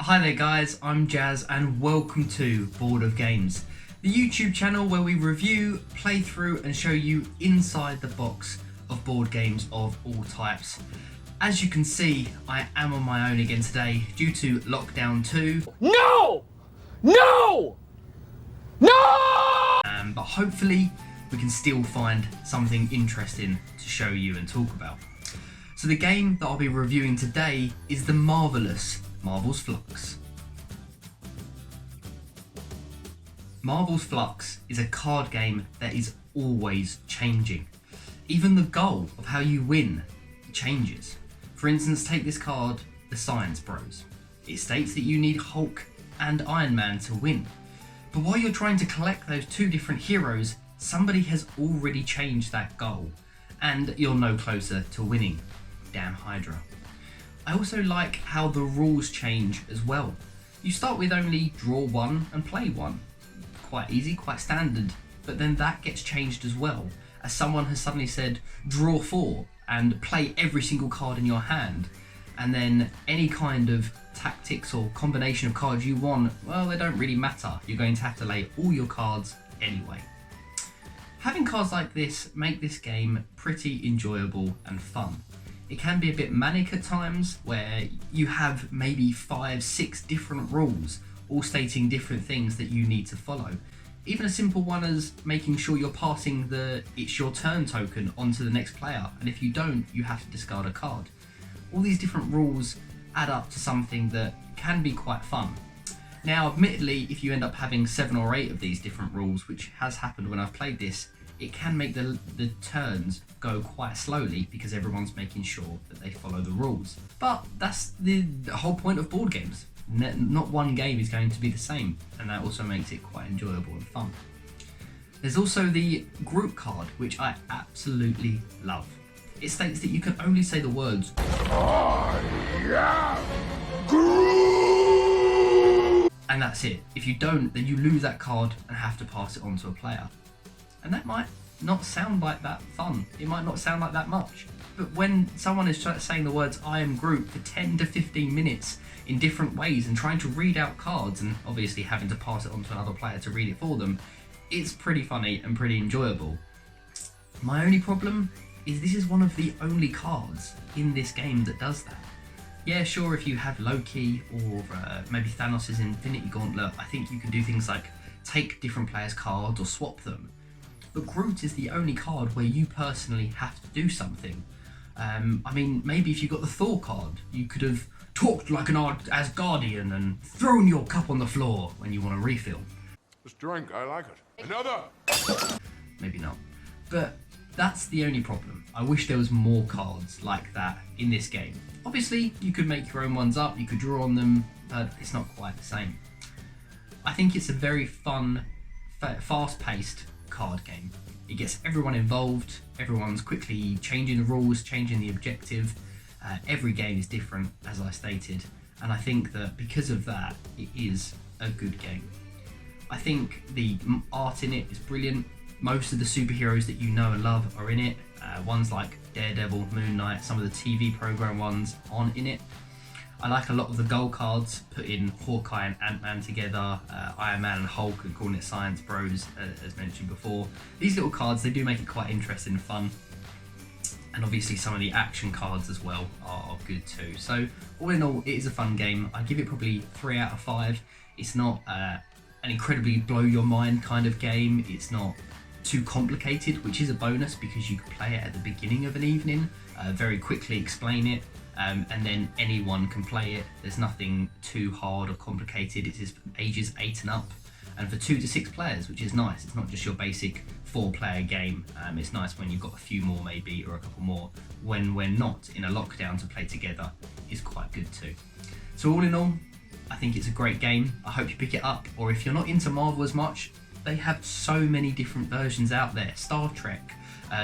Hi there guys, I'm Jazz and welcome to Board of Games, the YouTube channel where we review, play through and show you inside the box of board games of all types. As you can see, I am on my own again today due to Lockdown 2. No! No! No! But hopefully we can still find something interesting to show you and talk about. So the game that I'll be reviewing today is the marvellous Marvel's Fluxx. Marvel's Fluxx is a card game that is always changing. Even the goal of how you win changes. For instance, take this card, the Science Bros. It states that you need Hulk and Iron Man to win. But while you're trying to collect those two different heroes, somebody has already changed that goal, and you're no closer to winning. Damn Hydra. I also like how the rules change as well. You start with only draw one and play one. Quite easy, quite standard, but then that gets changed as well, as someone has suddenly said draw four and play every single card in your hand, and then any kind of tactics or combination of cards you want, well, they don't really matter. You're going to have to lay all your cards anyway. Having cards like this make this game pretty enjoyable and fun. It can be a bit manic at times, where you have maybe 5-6 different rules, all stating different things that you need to follow. Even a simple one as making sure you're passing the "it's your turn" token onto the next player, and if you don't, you have to discard a card. All these different rules add up to something that can be quite fun. Now, admittedly, if you end up having 7 or 8 of these different rules, which has happened when I've played this, it can make the turns go quite slowly because everyone's making sure that they follow the rules. But that's the whole point of board games. Not one game is going to be the same, and that also makes it quite enjoyable and fun. There's also the group card, which I absolutely love. It states that you can only say the words "I am Groot," and that's it. If you don't, then you lose that card and have to pass it on to a player. And that might not sound like that fun. It might not sound like that much. But when someone is saying the words "I am Groot" for 10 to 15 minutes in different ways and trying to read out cards and obviously having to pass it on to another player to read it for them, it's pretty funny and pretty enjoyable. My only problem is this is one of the only cards in this game that does that. Yeah, sure, if you have Loki or maybe Thanos' Infinity Gauntlet, I think you can do things like take different players' cards or swap them. But Groot is the only card where you personally have to do something. I mean, maybe if you got the Thor card, you could have talked like an Asgardian and thrown your cup on the floor when you want to refill. This drink, I like it. Another! Maybe not. But that's the only problem. I wish there was more cards like that in this game. Obviously, you could make your own ones up, you could draw on them, but it's not quite the same. I think it's a very fun, fast-paced card game. It gets everyone involved, everyone's quickly changing the rules, changing the objective. Every game is different, as I stated, and I think that because of that, it is a good game. I think the art in it is brilliant. Most of the superheroes that you know and love are in it. Ones like Daredevil, Moon Knight, some of the TV program ones aren't in it. I like a lot of the goal cards, putting Hawkeye and Ant-Man together, Iron Man and Hulk, and calling it Science Bros, as mentioned before. These little cards, they do make it quite interesting and fun. And obviously some of the action cards as well are good too. So all in all, it is a fun game. I give it probably 3 out of 5. It's not an incredibly blow your mind kind of game. It's not too complicated, which is a bonus because you can play it at the beginning of an evening, very quickly explain it. And then anyone can play it. There's nothing too hard or complicated. It is ages 8 and up, and for 2 to 6 players, which is nice. It's not just your basic 4-player game. It's nice when you've got a few more maybe, or a couple more. When we're not in a lockdown to play together is quite good too. So all in all, I think it's a great game. I hope you pick it up, or if you're not into Marvel as much, they have so many different versions out there. Star Trek,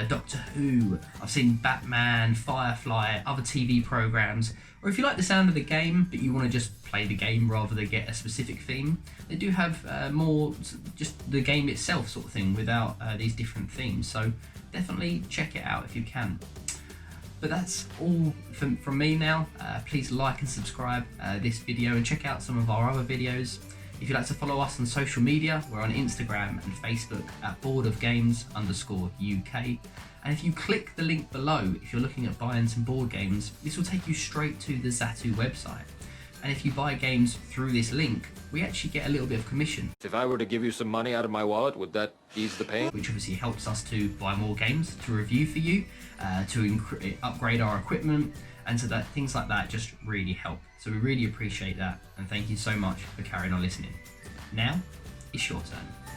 Doctor Who, I've seen Batman, Firefly, other TV programs. Or if you like the sound of the game but you want to just play the game rather than get a specific theme, they do have more just the game itself sort of thing without these different themes. So definitely check it out if you can. But that's all from me now. Please like and subscribe this video and check out some of our other videos. If you'd like to follow us on social media, we're on Instagram and Facebook at boardofgames_UK. And if you click the link below, if you're looking at buying some board games, this will take you straight to the Zatu website. And if you buy games through this link, we actually get a little bit of commission. If I were to give you some money out of my wallet, would that ease the pain? Which obviously helps us to buy more games to review for you, to upgrade our equipment, and so that things like that just really help. So we really appreciate that, and thank you so much for carrying on listening. Now, it's your turn.